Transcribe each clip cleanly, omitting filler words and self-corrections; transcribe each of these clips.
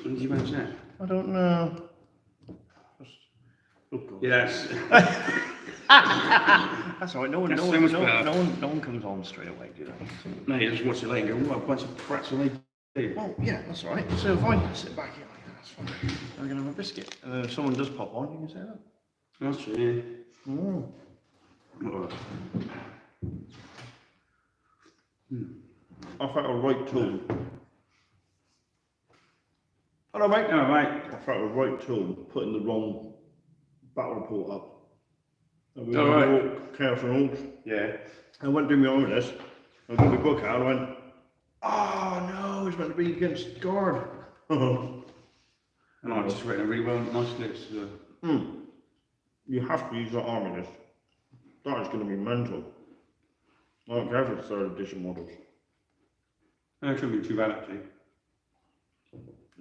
When did you manage that? I don't know. Oh God. Yeah, that's... That's all right. No one comes on straight away, do they? No, you just watch it later and go, what a bunch of prats are they do? Well, yeah, that's all right. So if I sit back here like that, that's fine. I'm going to have a biscuit. And then if someone does pop on, you can say that. That's true, yeah. Mm. Oh. I felt a right tool. Hello, mate. All right. I felt a right tool putting the wrong battle report up. And we All went right. to walk Chaos and Orcs. Yeah. I went doing my own list. I got my book out and I went, oh no, it's meant to be against guard. And I've just written a really well, nice list. You have to use that army list. That is going to be mental. I don't care if it's 3rd edition models. No, it shouldn't be too bad, actually.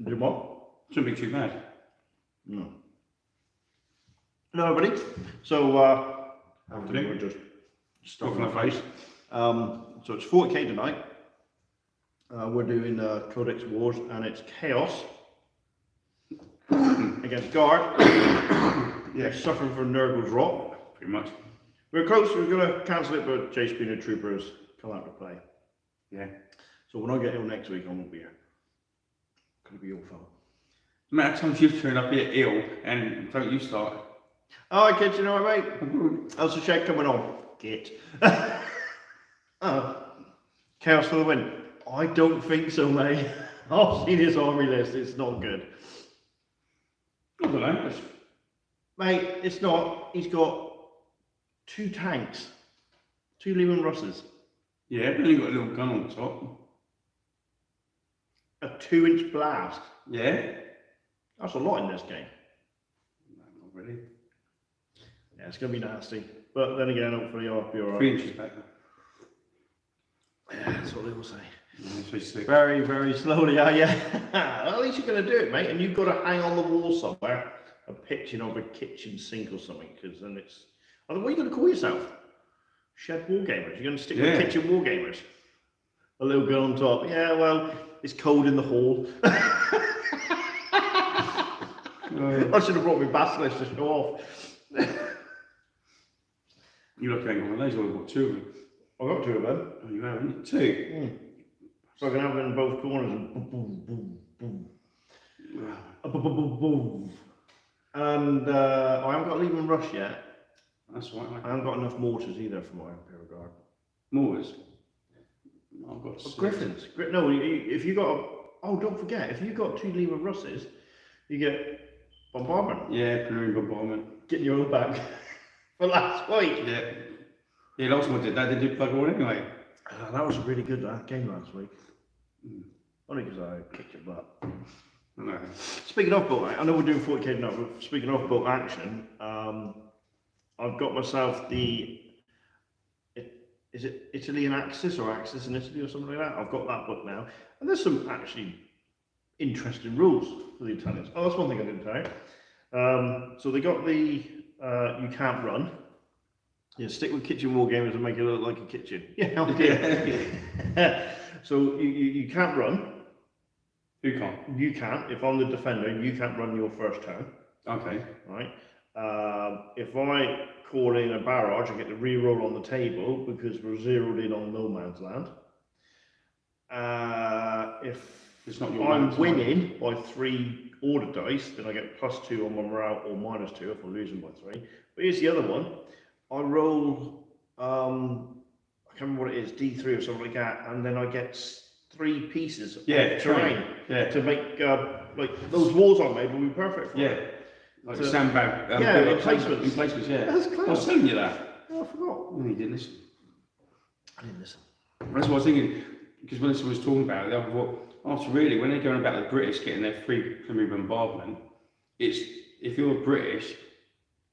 Do what? Shouldn't be too bad. No. No, buddy. So, Today? we're just Stuff in the face. so it's 40k tonight. We're doing Codex Wars and it's Chaos against Guard. Yeah, Suffering from Nurgle's Rot. pretty much. We're close, we're going to cancel it, but Chase Bean and Troopers come out to play. Yeah. So when I get ill next week, I won't be here. Could be your fault. No matter times you've turned up here ill and don't you start. Alright kids, you know what mate? How's the shed coming on? Git. Chaos for the win. I don't think so, mate. I've seen his army list, it's not good. I don't know. Mate, it's not. He's got 2 tanks. 2 Lehman Russes. Yeah, but then you've got a little gun on top. A 2-inch blast. Yeah. That's a lot in this game. No, not really. Yeah, it's going to be nasty. But then again, hopefully I'll be 3 alright. inches back. Yeah, that's what they will say. Yeah, 6. Very, very slowly, are you? Well, at least you're going to do it, mate. And you've got to hang on the wall somewhere a picture of a kitchen sink or something, because then it's... What are you going to call yourself? Shed Wargamers? You're going to stick with Kitchen Wargamers? A little girl on top. Yeah, well, it's cold in the hall. I should have brought my basilisk to show off. You look at one of those, I've got 2 of them. I've got 2 of them. Oh, you haven't? 2? So I can have them in both corners and boom, boom, boom, boom. Boom, boom, boom, boom. And I haven't got Lehman Rush yet. That's right, mate. I haven't got enough mortars either for my Imperial Guard. Moors? I've got 6. Griffins. No, if you got... Oh, don't forget, if you got 2 Lehman Russes, you get bombardment. Yeah, Plenary Bombardment. Getting your own back for last week. Yeah. Yeah, last one did that, they did plug all anyway. That was a really good game last week. Only because I kicked your butt. No. Speaking of boat, I know we're doing 40k now, but speaking of boat action, I've got myself the... Is it Italy and Axis, or Axis in Italy, or something like that? I've got that book now. And there's some actually interesting rules for the Italians. Oh, that's one thing I didn't tell you. So they got the you can't run. Yeah, stick with Kitchen Wargamers and make it look like a kitchen. Yeah, okay. So you can't run. Who can't? You can't. If I'm the defender, you can't run your first turn. Okay. Right. If I call in a barrage, I get the reroll on the table because we're zeroed in on no man's land. If It's not your I'm land, winning by 3 order dice, then I get +2 on my morale or -2 if I'm losing by 3. But here's the other one. I roll, I can't remember what it is, D3 or something like that, and then I get 3 pieces of terrain to make, like, those walls I made will be perfect for it. Like sandbag. Emplacements. Emplacements, yeah. That's clever. I was telling you that. Oh, I forgot. Oh, you didn't listen. I didn't listen. That's what I was thinking, because when someone was talking about it, I thought, after really, when they're going about the British getting their free Plymouth bombardment, it's, if you're British,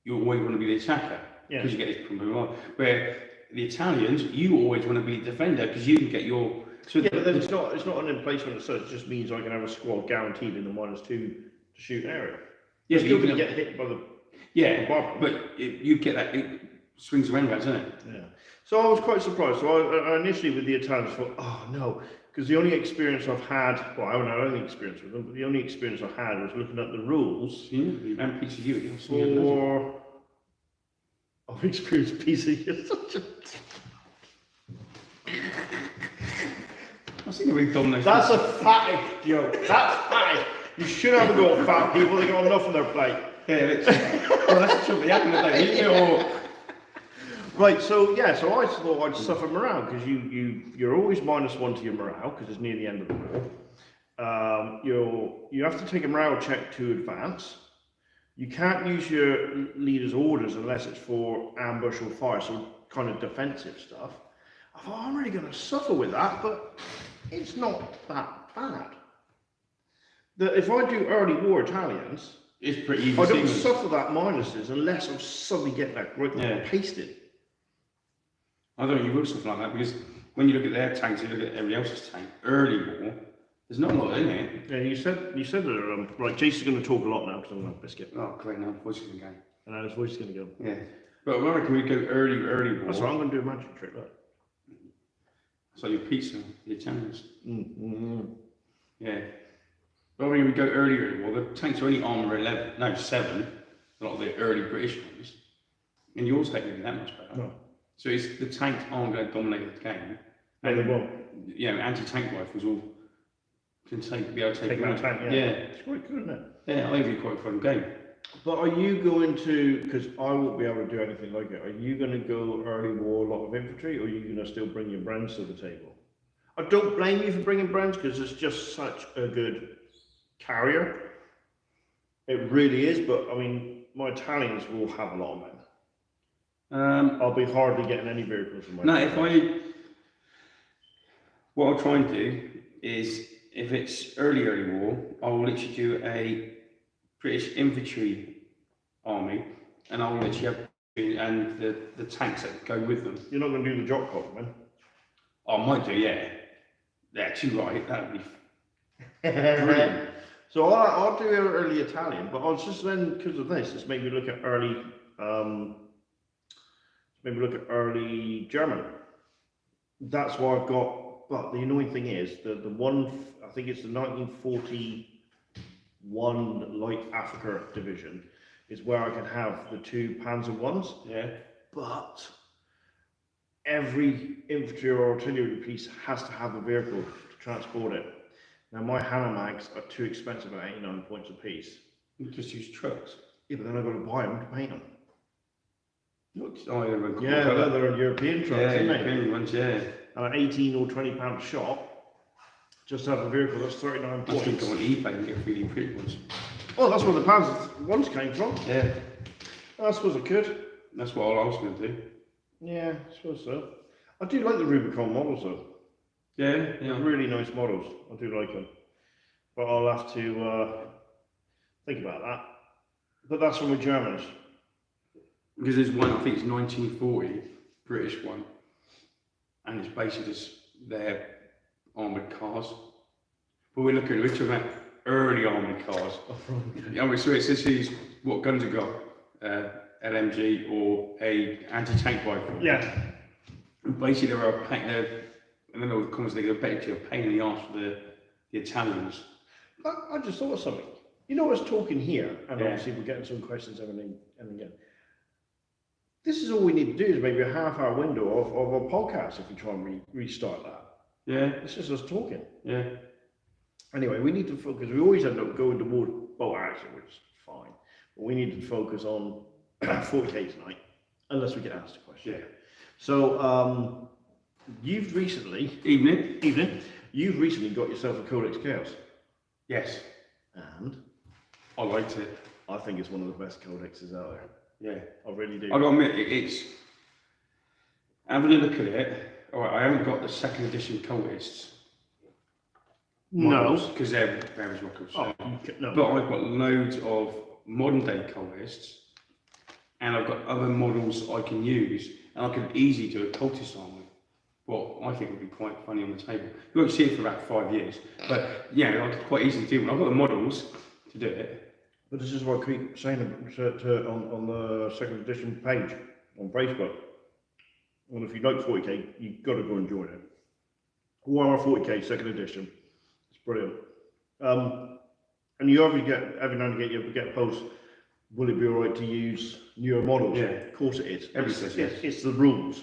you always want to be the attacker, because you get this bombardment. Where the Italians, you always want to be the defender, because you can get your... So yeah, but then it's not an emplacement as such, it just means I can have a squad guaranteed in the -2 to shoot area. Yeah, You're still going to get hit by the... but you get that, it swings around, doesn't it? Yeah. So I was quite surprised. So I initially with the Italians thought, oh no, Because the only experience I've had, well, I haven't had any experience with them, but the only experience I had was looking at the rules Yeah, and PCU. for. I've experienced PCU. I think we've done this. That's a fatty joke. That's fatty. You should have a go at fat people. They got enough on their plate. Yeah, well, that's the truth. They happen today. Right, so yeah, so I thought I'd suffer morale because you're always -1 to your morale because it's near the end of the war. You have to take a morale check to advance. You can't use your leader's orders unless it's for ambush or fire, so kind of defensive stuff. I thought I'm really going to suffer with that, but it's not that bad. If I do early war Italians, it's pretty easy. I don't suffer that minuses unless I'm suddenly getting that grip and pasted. I don't know, you will suffer like that because when you look at their tanks, you look at everybody else's tank, early war, there's not a lot in it. Yeah, you said that, right, Jason's going to talk a lot now because I'm going to have a biscuit. Oh, great, now voice is going to go. And now his voice is going to go. Yeah. But I reckon we go early war. That's right, I'm going to do a magic trick, look. It's like your pizza, the Italians. Mm-hmm. Yeah. But when we go early war, the tanks are only armour 7, a lot of the early British ones. And yours ain't really that much better. No. So it's the tanks aren't going to dominate the game. No, they won't. You know, anti-tank rifles will be able to take out a tank, yeah. Yeah. It's quite good, isn't it? Yeah, I think it'd be quite a fun game. But are you going to, because I won't be able to do anything like it, are you going to go early war, a lot of infantry, or are you going to still bring your brands to the table? I don't blame you for bringing brands because it's just such a good carrier. It really is, but I mean, my Italians will have a lot of men. I'll be hardly getting any vehicles from my what I'll try and do is, if it's early war, I'll literally do a British infantry army, and I'll literally have and the tanks that go with them. You're not going to do the jock cop, man. I might do, yeah. Yeah, too right. That'd be brilliant. So I'll do early Italian, but I was just then because of this, it's made me look at early. Maybe look at early German. That's why I've got. But the annoying thing is the one. I think it's the 1941 Light Africa Division is where I can have the 2 Panzer ones. Yeah. But every infantry or artillery piece has to have a vehicle to transport it. Now my Hanamags are too expensive at 89 points a piece. You just use trucks. Yeah, but then I've got to buy them to paint them. They're European trucks, aren't they? European ones, yeah. And an 18 or 20 pound shot, just to have a vehicle that's 39 points. I think go on eBay and get really pretty ones. Well, that's where the Panzer ones came from. Yeah. I suppose I could. That's what I was going to do. Yeah, I suppose so. I do like the Rubicon models though. Yeah. They're really nice models. I do like them. But I'll have to think about that. But that's from the Germans. Because there's one, I think it's 1940, British one, and it's basically just their armoured cars. But we're talking about early armoured cars. So it's just what guns have got, LMG or a anti-tank rifle. Yeah. And basically they're a pain, and then it comes they're basically a pain in the arse for the Italians. I just thought of something. You know, I was talking here, and obviously we're getting some questions and again. This is all we need to do is maybe a half-hour window of a podcast if we try and restart that. Yeah. It's just us talking. Yeah. Anyway, we need to focus. We always end up going towards boat action, which is fine. But we need to focus on 40k tonight, unless we get asked a question. Yeah. So, you've recently... Evening. You've recently got yourself a Codex Chaos. Yes. And? I liked it. I think it's one of the best codexes out there. Yeah. I really do. I've got to admit, it's... Having a look at it, alright, I haven't got the 2nd edition cultists. No. Because they're various records. Oh, no. But I've got loads of modern day cultists, and I've got other models I can use, and I can easily do a cultist army. What I think would be quite funny on the table. You won't see it for about 5 years, but yeah, I could quite easily do it. I've got the models to do it. But this is what I keep saying on the 2nd edition page on Facebook. Well, if you like 40k, you've got to go and join it. Warhammer 40k second edition. It's brilliant. And you every now and again you get a post. Will it be alright to use newer models? Yeah. Of course it is. Yes. It's the rules.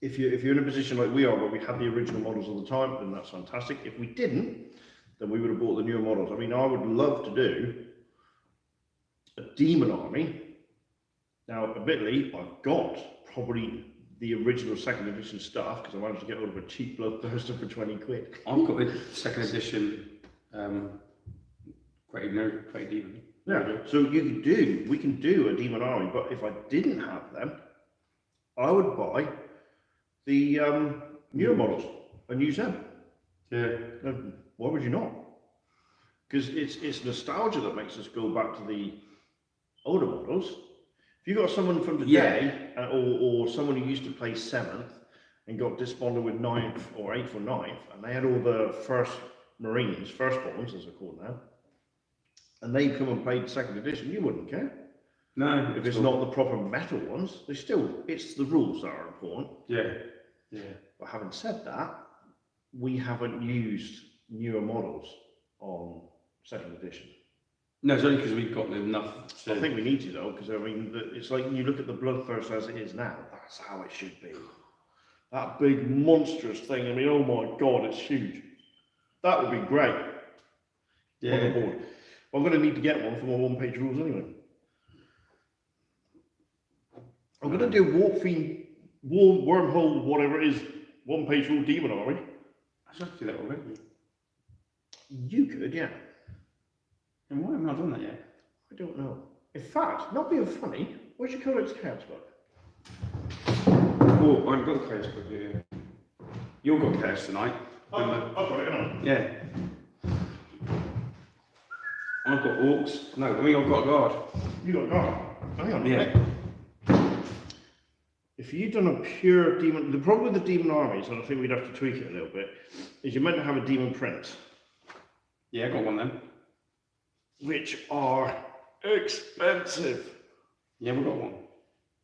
If you're in a position like we are, where we had the original models all the time, then that's fantastic. If we didn't, then we would have bought the newer models. I mean, I would love to do a demon army. Now, admittedly, I've got probably the original second edition stuff because I managed to get hold of a cheap Bloodthirster for 20 quid. I've got the second edition Great Demon. Yeah, so we can do a demon army, but if I didn't have them, I would buy the newer models and use them. Yeah. Why would you not? Because it's nostalgia that makes us go back to the older models. If you got someone from today, or someone who used to play 7th and got disbanded with 9th or 8th or 9th, and they had all the first Marines, firstborns as they're called now, and they come and played second edition, you wouldn't care. No. If it's not the proper metal ones, it's the rules that are important. Yeah. Yeah. But having said that, we haven't used newer models on second edition. No, it's only because we've got enough. I think we need to though, because I mean, it's like you look at the Bloodthirst as it is now. That's how it should be. That big monstrous thing. I mean, oh my god, it's huge. That would be great. Yeah. On the board. I'm going to need to get one for my one-page rules anyway. I'm going to do wormhole, whatever it is, one-page rule demon army. I should do that already. You could, yeah. And why haven't I done that yet? I don't know. In fact, not being funny, where's your Codex Chaos book? Oh, I've got the chaos book here. You've got chaos tonight. I've got it, haven't I? Yeah. I've got orcs. No, I mean I've got a guard. You got a guard. Hang on. Yeah. If you'd done a pure demon, the problem with the demon armies, and I think we'd have to tweak it a little bit, is you're meant to have a demon prince, Yeah, I got one then. which are expensive. Yeah, we've got one.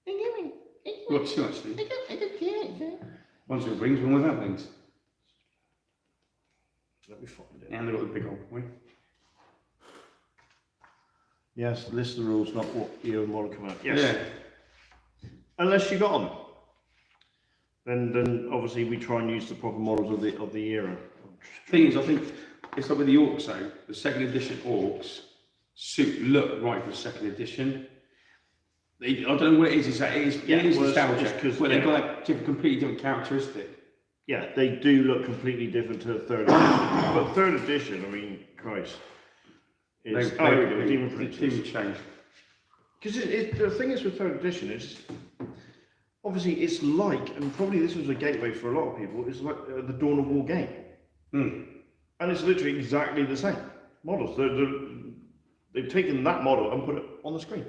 We've got two actually. One's with wings, one without wings. Let me find it. And they've got the big old wing. Yes, list the rules, not what you want to come out. Yes. Yeah. Unless you got them, then obviously we try and use the proper models of the era. Thing is, I think it's like with the orcs though. The second edition orcs look right for second edition. I don't know what it is. It is nostalgia because they've got like completely different characteristic. Yeah, they do look completely different to third edition. But third edition, I mean, Christ. Here we go, Demon Princes. Change. Because the thing is with third edition is, obviously it's like, and probably this was a gateway for a lot of people, it's like the Dawn of War game. Mm. And it's literally exactly the same models. They've taken that model and put it on the screen.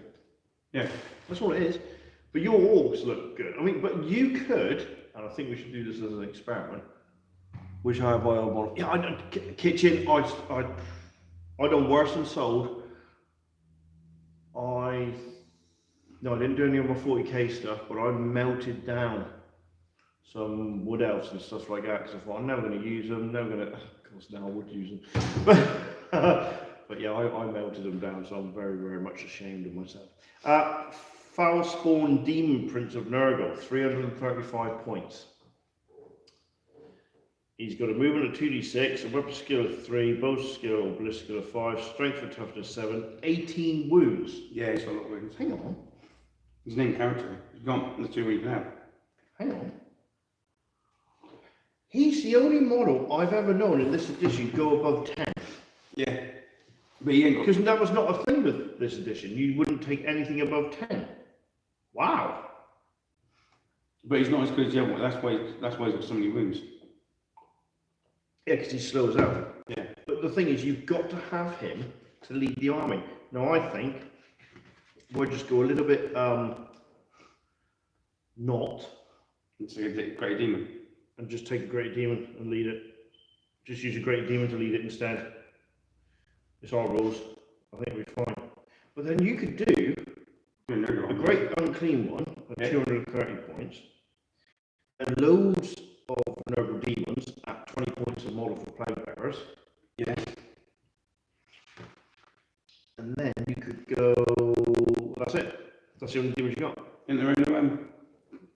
Yeah. That's all it is. But your orcs look good. I mean, but you could, and I think we should do this as an experiment, which I have my own model. Yeah, kitchen, I done worse than sold. I didn't do any of my 40k stuff, but I melted down some wood elves and stuff like that because I thought I'm never going to use them. Of course, now I would use them. But yeah, I melted them down, so I'm very, very much ashamed of myself. Foulspawn Demon Prince of Nurgle, 335 points. He's got a movement of 2d6, a weapon skill of 3, bow skill, ballistic skill of 5, strength and toughness 7, 18 wounds. Yeah, he's got a lot of wounds. Hang on. He's an in character. He's gone in the 2 weeks now. Hang on. He's the only model I've ever known in this edition go above 10. Yeah. But he ain't got... Because that was not a thing with this edition. You wouldn't take anything above 10. Wow. But he's not as good as the other one. That's why he's got so many wounds. Yeah, because he slows out. Yeah. But the thing is, you've got to have him to lead the army. Now, I think we'll just go a little bit not. It's like a great demon. And just take a great demon and lead it. Just use a great demon to lead it instead. It's our rules. I think we're fine. But then you could do a great unclean one at 230 points, and loads of Nurgle demons at 20 points a model for plague bearers. Yeah. And then you could go. That's it. That's the only demons you got. And there are no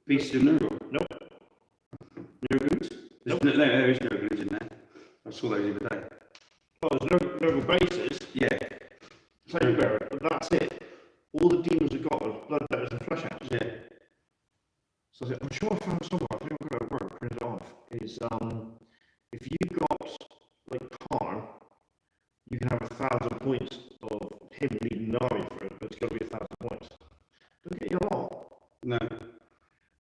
beasts of Nurgle. Nope. Nurgles? Nope. No, there is Nurgle in there. I saw those the other day. Oh, there's Nurgle bases. Yeah. Plague bearer, but that's it. All the demons have got are blood bearers and flesh hounds. Yeah. So I'm sure I found somewhere. I think I'm going to work print it off. Is if you got like Karn, you can have 1,000 points of him leading the army for it, but it's got to be 1,000 points. Don't get you a lot. No.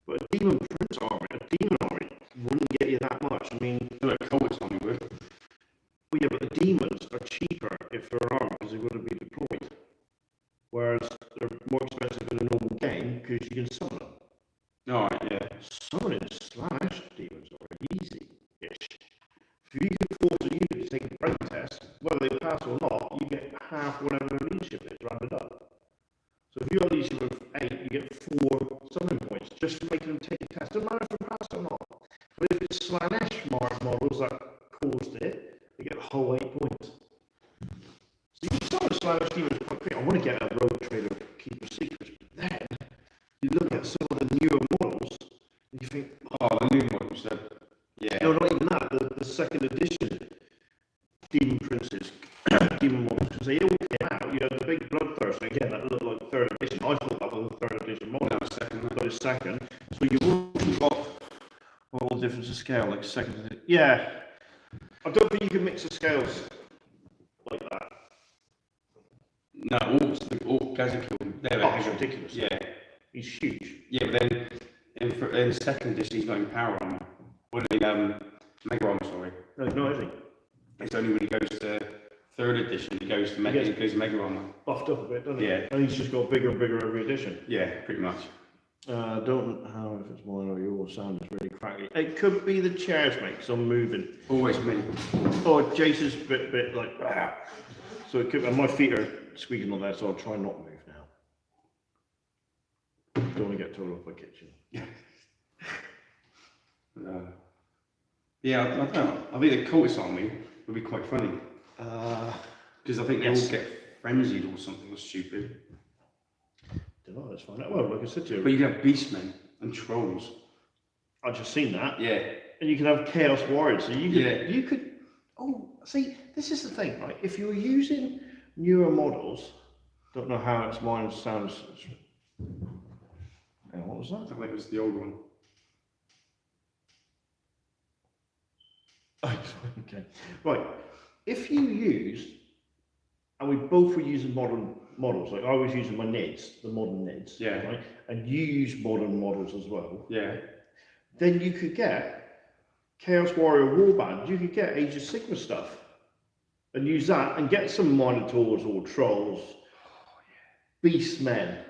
But a demon prince army, a demon army, wouldn't get you that much. I mean, Like Colts on would. well, yeah, but the demons are cheaper if they're an army because they wouldn't be deployed. Whereas they're more expensive in a normal game because you can summon them. Alright, yeah. Summoning slash demons are easy-ish. If you can force a unit to take a brain test, whether they pass or not, you get half whatever their leadership is rounded up. So if you have a leadership of 8, you get 4 summoning points just for making them take a test. Doesn't matter if they pass or not. But if it's Slanesh models that caused it, they get the whole 8 points. So you can summon Slanesh demons quite quick. I want to get a rogue trader keeper secrets, but then you look at some of the newer models and you think, Oh, the new models, so. Yeah. no, not even that. The second edition Demon Princes, Demon models, because they all came out. You know, the big Bloodthirst. Again, that looked like third edition. I thought that was a third edition model. No, second. But it's second. So you've also got all the difference of scale, like second edition. Yeah, I don't think you can mix the scales like that. No, all Gazakil, they're Oh, it's ridiculous. Yeah. He's huge. Yeah, but then in second edition, he's not in power armor. Well, in Mega armor, sorry. No, he's not, is he? It's only when he goes to third edition, he goes to Mega, He he goes to Mega armor. Buffed up a bit, doesn't he? Yeah. And he's just got bigger and bigger every edition. Yeah, pretty much. Don't know if it's mine or yours. Sound is really crackly. It could be the chairs, mate, because I'm moving. Always me. Oh, Jason's bit like. Ah. So it could. And my feet are squeaking on there, so I'll try not to move now. Don't want to get told off my kitchen. Yeah, I don't know. I think the Cultist army would be quite funny. Because I think they Yes. all get frenzied or something stupid. Don't know. Let's find out. Well, like I said to But you, you have beastmen and trolls. I've just seen that, Yeah. and you can have chaos warriors. So you could. Yeah. You could. Oh, see, this is the thing, right? If you're using newer models, don't know how it's mine sounds. Hang on, what was I that? think it was the old one. Okay. Right. If you use, and we both were using modern models, like I was using my NIDs, the modern NIDs, Yeah. right? And you use modern models as well, Yeah. then you could get Chaos Warrior Warband, you could get Age of Sigma stuff and use that and get some Minotaurs or Trolls, Beastmen.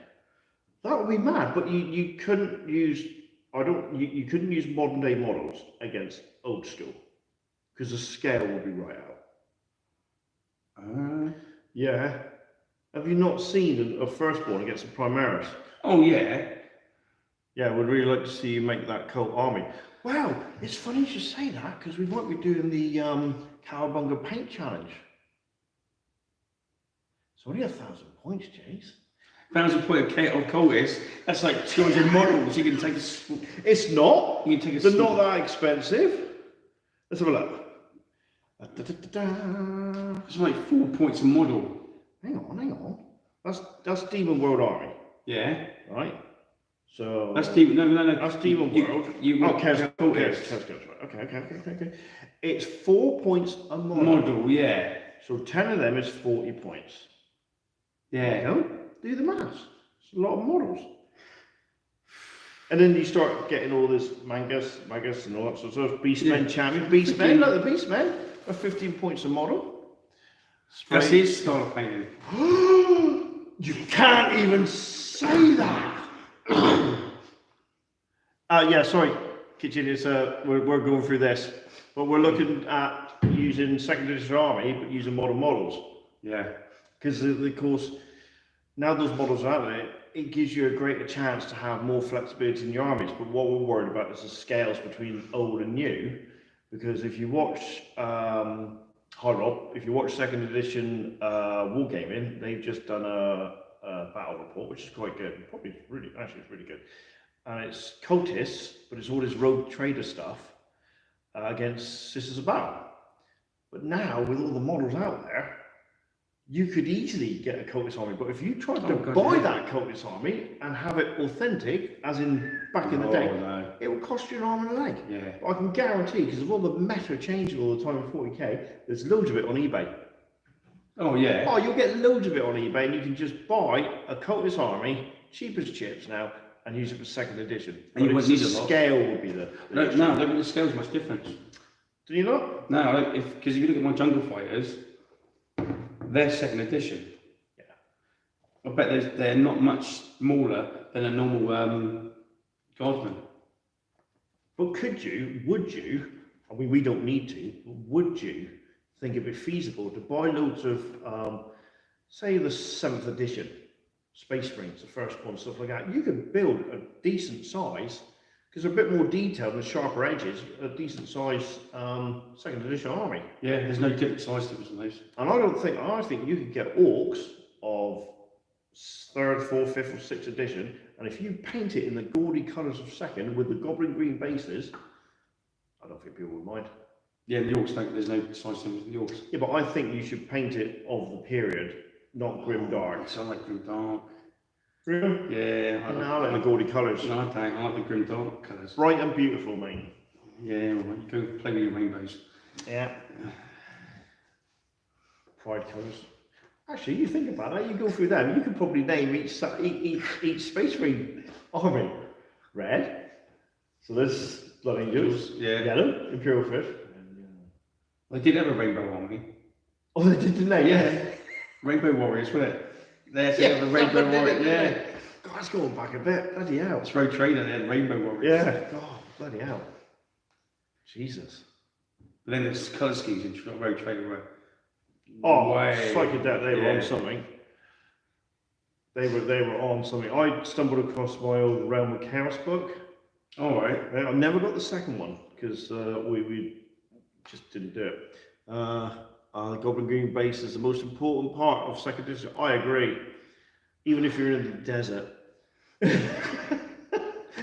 That would be mad, but you couldn't use, you couldn't use modern day models against old school because the scale would be right out. Yeah. Have you not seen a Firstborn against a Primaris? Oh, yeah. Yeah, we'd really like to see you make that cult army. Wow, it's funny you should say that because we might be doing the Cowabunga Paint Challenge. It's only 1,000 points, Jace. 1,000 point of Cultist, that's like 200 models. You can take a. It's not. You can take a. They're not that expensive. Let's have a look. Da-da-da-da. It's like 4 points a model. Hang on. That's Demon World Army, Yeah. right? So That's Demon. No. that's Demon World. Chaos Cultist. Right. Okay. It's 4 points a model. Model, yeah. So 10 of them is 40 points. Yeah. No, do the maths. It's a lot of models. And then you start getting all this Magus, and all that sort of Beastmen champion. Beastmen, look, the Beastmen are 15 points a model. That's his style of painting. You can't even say that. Yeah, sorry, Kitchen. It's we're going through this, but we're looking at using second edition army, but using modern models. Yeah. Because of course, now those models are out there, it gives you a greater chance to have more flexibility in your armies. But what we're worried about is the scales between old and new, because if you watch Hard Rock, if you watch second edition Wargaming, they've just done a battle report, which is quite good. Probably really, actually, it's really good. And it's cultists, but it's all this rogue trader stuff against Sisters of Battle. But now, with all the models out there, you could easily get a cultist army. But if you tried to buy that cultist army and have it authentic, as in back in the day, no. it will cost you an arm and a leg. Yeah. But I can guarantee, because of all the meta changing all the time in 40k, there's loads of it on eBay. Oh yeah. Oh, you'll get loads of it on eBay, and you can just buy a cultist army, cheap as chips now, and use it for second edition. And you wouldn't need a lot. Scale would be the No, I don't think the scale's much different. Do you not? No, because if you look at my Jungle Fighters, they're second edition. Yeah. I bet they're not much smaller than a normal Guardsman. But would you, I mean, we don't need to, but would you think it'd be feasible to buy loads of, say, the 7th edition Space Marines, the first one, stuff like that? You could build a decent size, because they're a bit more detailed and sharper edges, a decent size second edition army. Yeah, there's no different size difference in those. And I think you could get orcs of 3rd, 4th, 5th, or 6th edition, and if you paint it in the gaudy colours of 2nd with the goblin green bases, I don't think people would mind. Yeah, the Orcs there's no size difference in the Orcs. Yeah, but I think you should paint it of the period, not grim dark. I like grim dark. Grim? Yeah, I like the gaudy colours. No, I don't. I like the grim dark colours. Bright and beautiful, mate. Yeah, well, you go play with your rainbows. Yeah. Pride colours. Actually, you think about it, you go through them, you could probably name each Space Marine army. Red. So there's Blood Angels. Yeah. Yellow, Imperial Fish. They did have a rainbow army. Oh, they did, didn't they? Yeah. Rainbow Warriors, wasn't it? They had to have a Rainbow Warrior. Yeah. God, that's going back a bit. Bloody hell. It's Road Trader, they had Rainbow Warriors. Yeah. God, bloody hell. Jesus. But then there's colour schemes in Road Trader were Oh, way- psychedelic, they were yeah. on something. They were on something. I stumbled across my old Realm of Chaos book. All right. I never got the second one because we just didn't do it. The Goblin Green base is the most important part of second edition. I agree. Even if you're in the desert.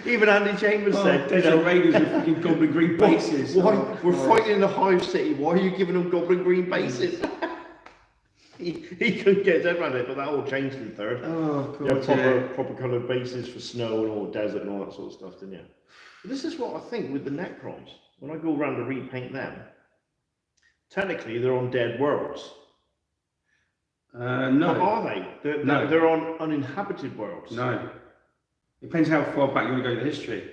Even Andy Chambers said, Desert Raiders with fucking Goblin Green bases. Why, Oh, we're Christ. fighting in the Hive City. Why are you giving them Goblin Green bases? he couldn't get his head around it, but that all changed in third. Oh, You God, had proper coloured bases for snow and all desert and all that sort of stuff, didn't you? But this is what I think with the Necrons. When I go around to repaint them, technically they're on dead worlds. No. Or are they? No. They're on uninhabited worlds. No. Depends how far back you want to go in the history.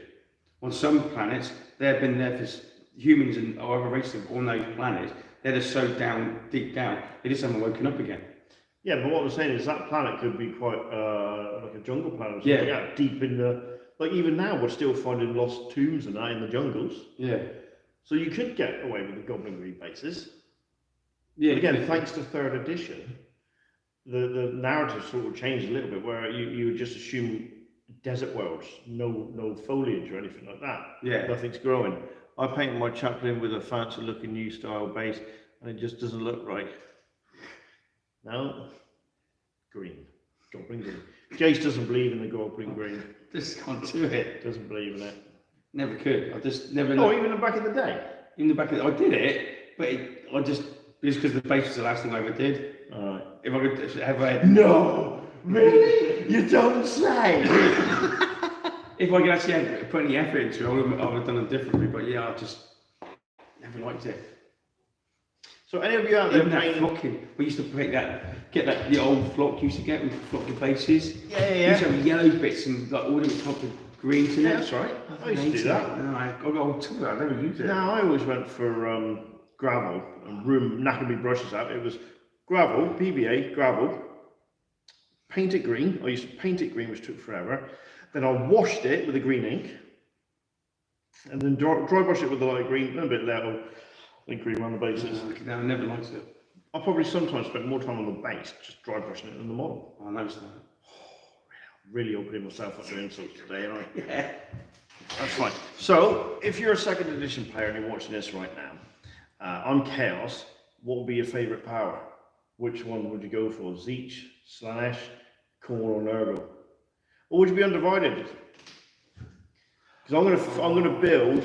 On some planets, they've been there for humans and other races on those planets. They're just so deep down, they just haven't woken up again. Yeah, but what I'm saying is that planet could be quite like a jungle planet or something Yeah. like that, deep in the... Like even now, we're still finding lost tombs and that in the jungles. Yeah. So you could get away with the Goblin Green bases. Yeah. But again, thanks to third edition, the narrative sort of changed a little bit, where you would just assume desert worlds, no foliage or anything like that. Yeah. Nothing's growing. I painted my chaplain with a fancy looking new style base, and it just doesn't look right. No, green, Goblin Green. Jace doesn't believe in the Goblin Green. Just can't do it. Doesn't believe in it. Never could. I just never. Oh, even back in the day. In the back of I did it, but I just because the base was the last thing I ever did. All right. If I could ever had, No, really? You don't say. if I could actually have put any effort into it, I would have done it differently. But yeah, I just never liked it. So any of you out there Even that painting? flocking, we used to get the old flock used to get with flocking bases. Yeah, We used to have yellow bits and like all different types of greens in Yeah, it. that's right. I used to hated do that. it. No, I got old too. I never used it. No, I always went for gravel and knacking my brushes out. It was gravel, PVA, gravel, paint it green. I used to paint it green, which took forever. Then I washed it with a green ink, and then dry brush it with the light green, and a bit little light green around the bases. No, I never liked it. I probably sometimes spent more time on the base, just dry brushing it than the model. I noticed that. Really opening myself up to insults today, aren't I? Yeah. That's fine. So, if you're a second edition player and you're watching this right now, on Chaos, what would be your favourite power? Which one would you go for? Zeech, Slanesh, Khorne, or Nurgle? Or would you be undivided? Because I'm gonna build.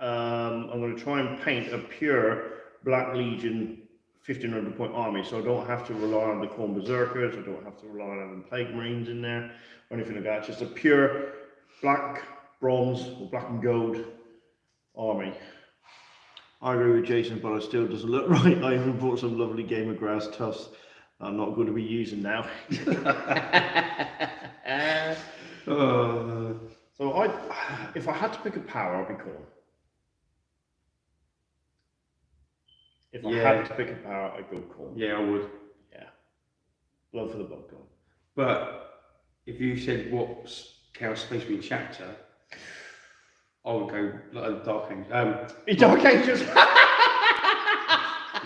I'm gonna try and paint a pure Black Legion 1500 point army, so I don't have to rely on the Khorne Berserkers. I don't have to rely on the Plague Marines in there or anything like that. Just a pure black, bronze, or black and gold army. I agree with Jason, but it still doesn't look right. I even bought some lovely Gamer Grass Tufts I'm not going to be using now. So if I had to pick a power, I'd be Khorne. If I had to pick a power, I'd go Khorne. Yeah, I would. Yeah. Love for the bug gun. But if you said what's Chaos supposed to be in chapter, I would go like Dark Angels. Dark Angels!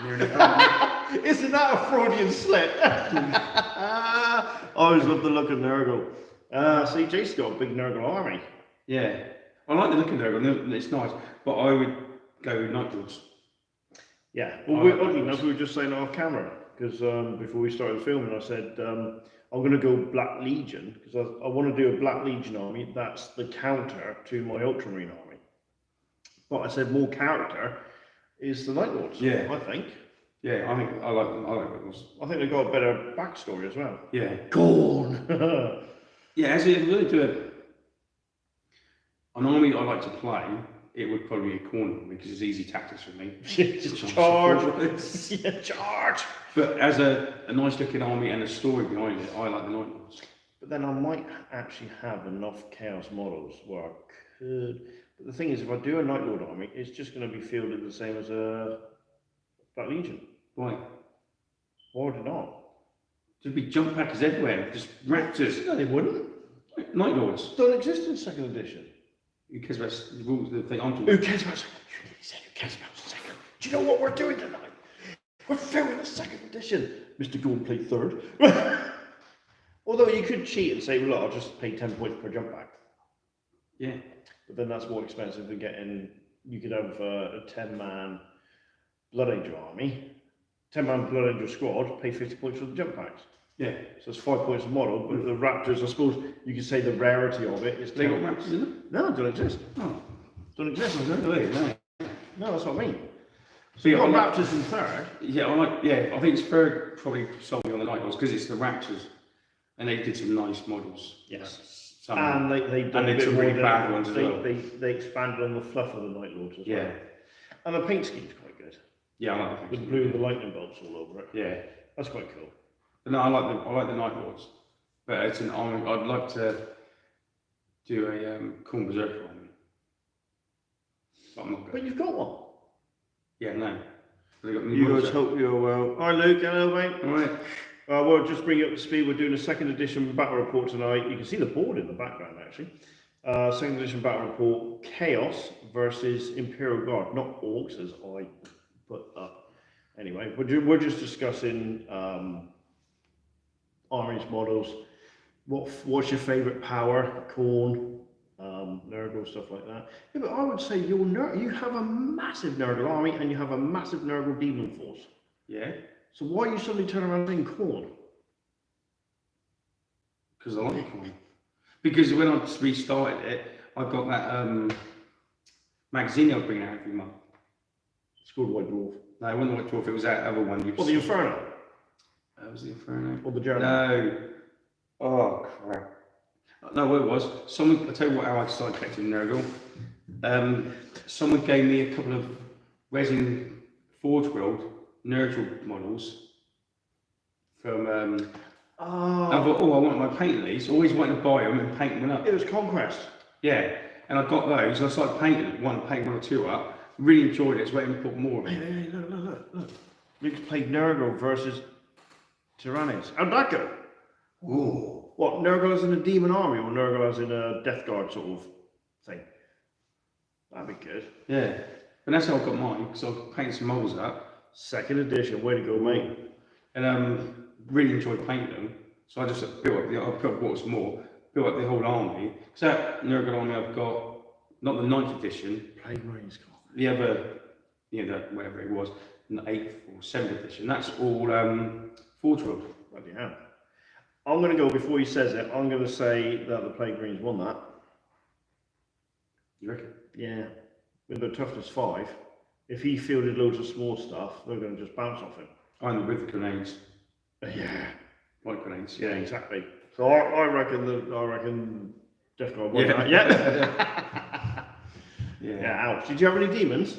Near Isn't that a Freudian slip? I always love the look of Nurgle. See, Jason's got a big Nurgle army. Yeah, I like the look of Nurgle. It's nice, but I would go with Night Lords. Yeah, well, oddly enough, we were just saying off camera because before we started filming, I said I'm going to go Black Legion because I want to do a Black Legion army. That's the counter to my Ultramarine army. But I said more character is the Night Lords. Yeah, I think. Yeah, I think I like them. I like Night Lords. I think they've got a better backstory as well. Yeah. Khorne. Yeah, as if we're going to do an army I like to play, it would probably be a Khorne because it's easy tactics for me. Just charge. Yeah, charge. But as a nice looking army and a story behind it, I like the Night Lords. But then I might actually have enough Chaos models where I could. But the thing is, if I do a Night Lord army, it's just going to be fielded the same as a Black Legion. Why? Why would it not? There'd be jump packers everywhere, just raptors. No, they wouldn't. Night Lords. Don't exist in second edition. Who cares about the rules? The thing I'm talking Who about. cares about second? You said who cares about second? Do you know what we're doing tonight? We're filming a second edition. Mr. Gould played third. Although you could cheat and say, well, look, I'll just pay 10 points per jump pack. Yeah. But then that's more expensive than getting. You could have a 10-man Blood Angel army, 10-man Blood Angel squad, pay 50 points for the jump packs. Yeah. So it's 5 points a model, but the Raptors, I suppose you could say the rarity of it is. They got raptors in them? No, don't exist. Oh. Don't exist. No. No, that's what I mean. So So you've got like, Raptors in third. Yeah, I think it's third probably solely on the Night Lords because it's the Raptors, and they did some nice models. Yes. Some, And they've done and a they bit took more really than- bad ones as well. They expanded on the fluff of the Night Lords as well. Yeah. And the paint scheme's quite good. Yeah, I like With the blue and the lightning bolts all over it. Yeah. That's quite cool. But no, I like the Night Lords. But it's an army. I'd like to do a Khorne Berserker army. But I'm not But good. you've got one. Yeah, no. They got new You models guys out. hope you're well. Hi Luke, hello mate. Alright. Well, just bring you up to speed. We're doing a second edition battle report tonight. You can see the board in the background actually. Second edition battle report: Chaos versus Imperial Guard, not Orcs as I put up. Anyway, we're just discussing armies models. What's your favourite power? Khorne, Nurgle, stuff like that. Yeah, but I would say you have a massive Nurgle army and you have a massive Nurgle demon force. Yeah. So why are you suddenly turning around saying Khorne? Because I like Khorne. Because when I restarted it, I got that magazine I was bringing out every month. It's called White Dwarf. No, it wasn't White Dwarf, it was that other one. Or the Inferno. Was the Inferno? Or the Journal. No. Oh, crap. No, what it was, someone, I'll tell you what, how I started collecting Nurgle. Someone gave me a couple of resin Forge World Nurgle models from, I thought, oh, I want my painting these. Always wanted to buy them and paint them up. It was Conquest. Yeah, and I got those, and I started painting one or two up. Really enjoyed it, it's waiting to put more of Hey, them. hey, look. Luke's played Nurgle versus Tyranids. How'd that go? Ooh. What, Nurgle as in a demon army or Nurgle as in a Death Guard sort of thing? That'd be good. Yeah, and that's how I got mine, because I painted some models up. Second edition, way to go, mate. And really enjoyed painting them. So I just built up, I put bought some more, built up the whole army. So that Nurgle army I've got not the 9th edition, Plague Marines. the other, the, whatever it was, the 8th or 7th edition. That's all Forge World. Bloody hell. I'm going to go, before he says it, I'm going to say that the Plague Marines won that. You reckon? Yeah. With the toughness 5, if he fielded loads of small stuff, they're going to just bounce off him. And with the grenades. Yeah. Light grenades. Yeah, exactly. So I reckon Death Guard won that. Yeah. Yeah, ouch. Did you have any demons?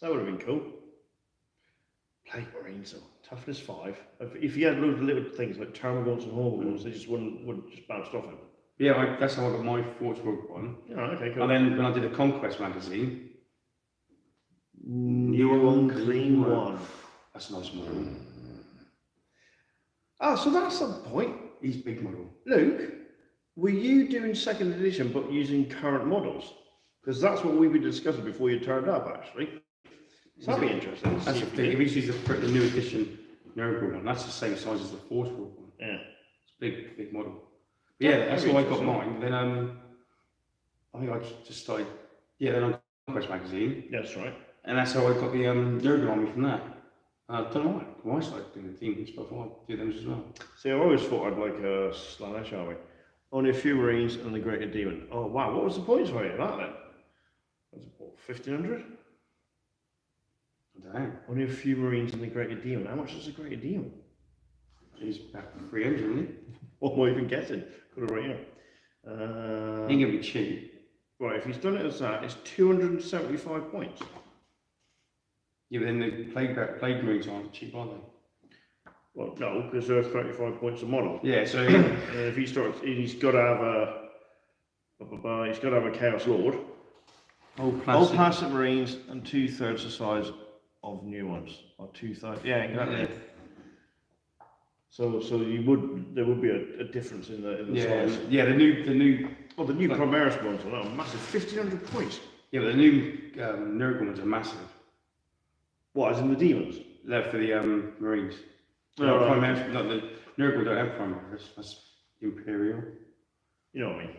That would have been cool. Plague Marines, though. Toughness 5. If you had loads of little things like Termagants and Hormagaunts, they just wouldn't just bounce off him. Yeah, that's how I got my Forge World one. Yeah, okay, cool. And then when I did a Conquest magazine, New Unclean One. that's a nice model. Oh, so that's the point. He's big model. Luke, were you doing 2nd edition but using current models? Because that's what we were discussing before you turned up, actually. So that'd be interesting. That's the thing. If you use the new edition Nurgle one, that's the same size as the Forge World one. Yeah. It's a big model. But yeah, that's how I got mine. Then I think I just started. Yeah, then on Conquest magazine, That's right. and that's how I got the Nurgle army from that. I don't know why I started doing the team stuff. I want to do them as well. See, I always thought I'd like a Slaanesh army. Only a few Marines and the Greater Demon. Oh, wow. What was the points value of that then? Was it, what, 1,500? I don't know. Only a few Marines and the Greater Demon. How much is the Greater Demon? He's about 300, isn't he? What am I even guessing? Got it right here. He can be cheap. Right, if he's done it as that, it's 275 points. Yeah, but then the plague marines aren't cheap, are they? Well, no, because they're 35 points a model. Yeah, so And if he starts, he's got to have a Chaos Lord. old Old plastic Marines and 2/3 the size of new ones, or 2/3. Yeah, exactly. Yeah. So there would be a difference in the size. Yeah, the new. Well, the new Primaris ones are massive, 1,500 points. Yeah, but the new Nurgle ones are massive. What, as in the demons? They're for the marines. Oh, No, right. Primaris, not the Nurgle don't have Primaris. That's Imperial. You know what I mean?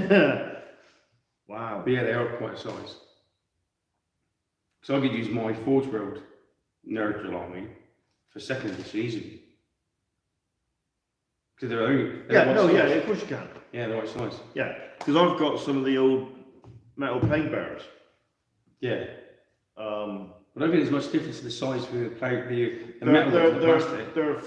Yeah. Wow. But yeah, they are quite a size. So I could use my Forge World Nurgle army for 2nd edition easily. Because they're only. Of course you can. Yeah, they're right size. Yeah, because I've got some of the old metal plague bearers. Yeah. I don't think there's much difference in the size for the metal They're, and the plastic. they're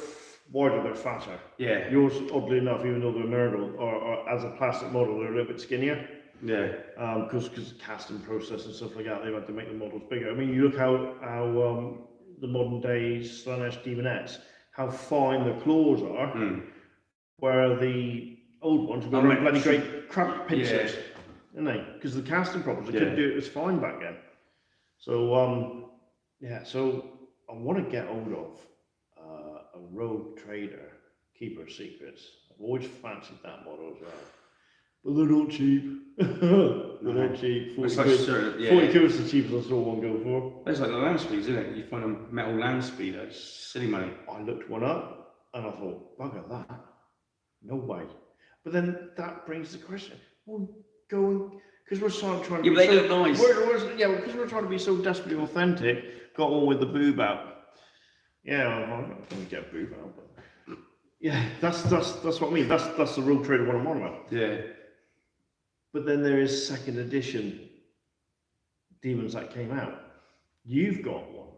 wider, they're fatter. Yeah. Yours, oddly enough, even though they're Nurgle, or as a plastic model, they're a little bit skinnier. Yeah. Because casting process and stuff like that, they've had to make the models bigger. I mean, you look how the modern day Slaanesh Demonettes, how fine the claws are, where the old ones have got bloody great crab pincers, isn't they? Because the casting problems, they couldn't do it as fine back then. So so I want to get hold of a rogue trader, keeper of secrets. I've always fancied that model as well. But they're not cheap. They're not cheap. 40 quid is the cheapest I saw one go for. It's like the land speeds, isn't it? You find a metal land speeder, it's silly money. I looked one up and I thought, bugger that. No way. But then that brings the question, well, because we're trying to Yeah, but they look nice. Because we're trying to be so desperately authentic, got one with the boob out. Yeah, I'm not going to get a boob out, but yeah, that's what I mean. That's the rogue trader one I'm on about. Yeah. But then there is 2nd edition demons that came out. You've got one.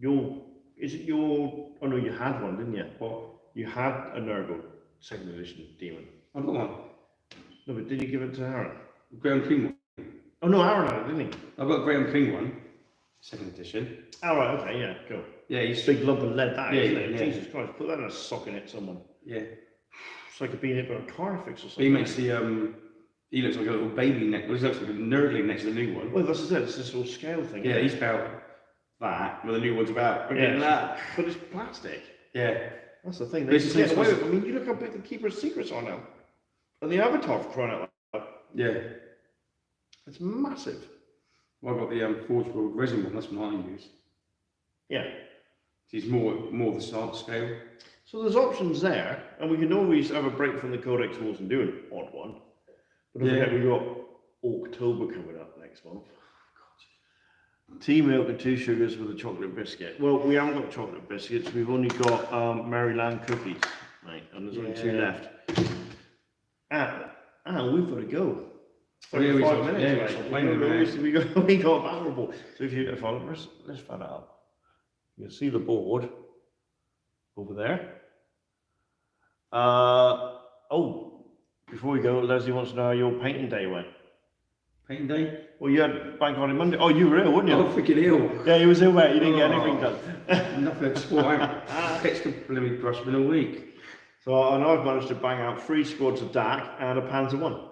Oh no, you had one, didn't you? What? You had a Nurgle 2nd edition demon. I've got one. No, but did you give it to Aaron? Graham King one. Oh no, Aaron had it, didn't he? I've got a Graham King one, 2nd edition. Oh right, okay, yeah, cool. Yeah, he's Big lump of lead, that, isn't it? yeah. Jesus Christ, put that in a sock and hit someone. Yeah. It's like being hit by a car fix or something. He makes the he looks like a little baby neck. Well, he looks like a nerdling next to the new one. Well, that's it. It's this little scale thing. Yeah, he's about that, but the new one's about that. But it's plastic. Yeah. That's the thing. But They it's just the get same away size. with it. I mean, you look how big the Keeper of Secrets are now. And the Avatar for crying out loud. Yeah. It's massive. Well, I've got the Forge World resin one. That's one I use. Yeah. He's more of the start scale. So there's options there, and we can always have a break from the Codex rules and do an odd one. But don't forget, we've got October coming up next month. Tea, milk and 2 sugars with a chocolate biscuit. Well, we haven't got chocolate biscuits. We've only got Maryland cookies, mate, and there's only 2 left. And we've got to go. 35 minutes, mate. We got a battle report. So if you follow us, let's find out. You can see the board over there. Oh, before we go, Leslie wants to know how your painting day went. Painting day? Well, you had bank holiday Monday. Oh, you were ill, weren't you? Oh, freaking ill. Yeah, you was ill, mate. You didn't get anything done. Nothing at all. I haven't fixed the bloody brush in a week. So, and I've managed to bang out 3 squads of DAC and a Panzer 1.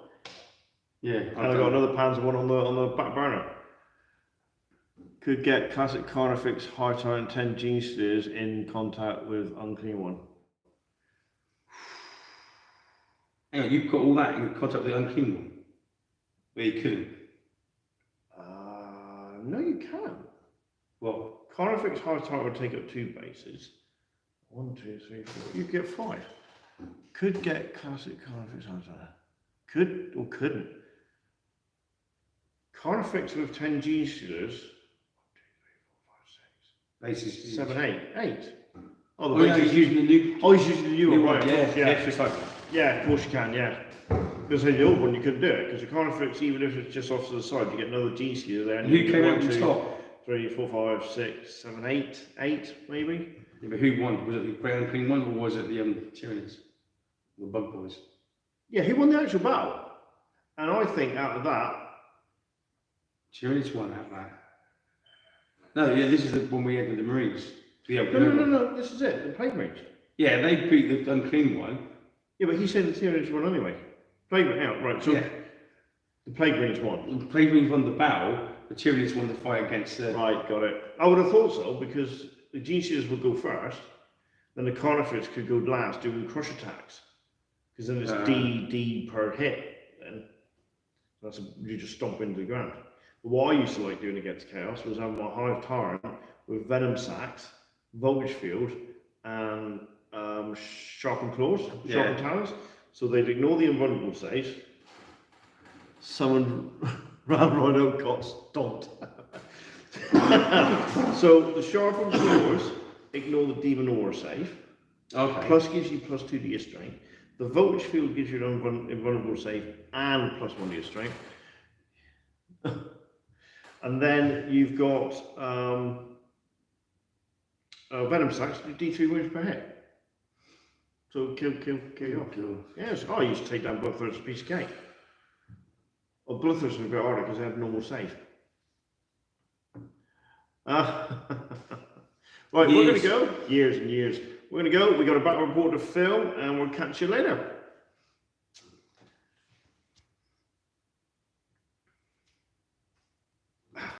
Yeah. And I've got another Panzer 1 on the back burner. Could get classic Carnifex high tire and 10 G steers in contact with unclean one. Hang on, you've got all that in contact with the unclean one? Where you couldn't? No, you can. Well, Carnifex high tire would take up 2 bases. 1, 2, 3, 4. You get 5. Could get classic Carnifex high tire. Could or couldn't. Carnifex with 10 G steers. 1, 2, 3, 4, 5, 6. bases. 7, 8. 8. Oh, Oh, yeah, he's using the new. Oh, he's using the new one, right? Yeah, Yeah. it's just like. Yeah, of course you can, yeah. Because the old one you couldn't do it, because the Carnifex, even if it's just off to the side, you get another G steer there. And who came out on 2, top? 3, 4, 5, 6, 7, 8. 8, maybe? Yeah, but who won? Was it the Grey Unclean one, or was it the Tyranids? The Bug Boys? Yeah, he won the actual battle. And I think out of that, Tyranids won out there. No, yeah, this is the one we had with the Marines. no, this is it, the Plague Marines. Yeah, they beat the Unclean one. Yeah, but he said the Tyranids won anyway. Plague Marines, yeah, right, so Yeah. the Plague Marines won. The Plague Marines won the battle, the Tyranids won the fight against the. Right, got it. I would have thought so, because the G-Seers would go first, then the Carnifex could go last doing crush attacks. Because then it's D per hit, then. You just stomp into the ground. But what I used to like doing against Chaos was having my Hive Tyrant with Venom Sacs, Voltage Field, and Sharpened Claws, Sharpened Talons. So they'd ignore the invulnerable saves, summon Ram Rhino, got stomped. So the Sharpened Claws ignore the Demon Aura save, Okay. plus gives you +2 to your strength. The Voltage Field gives you an invulnerable save and +1 to your strength. And then you've got Venom Sacs, D3 wounds per hit. So kill you off. Yes, I used to take down Bloodthirst a piece of cake. Well, Bloodthirst was a bit harder because they had normal save. Right, we're going to go. Years and years. We're going to go. We got a battle report to film, and we'll catch you later.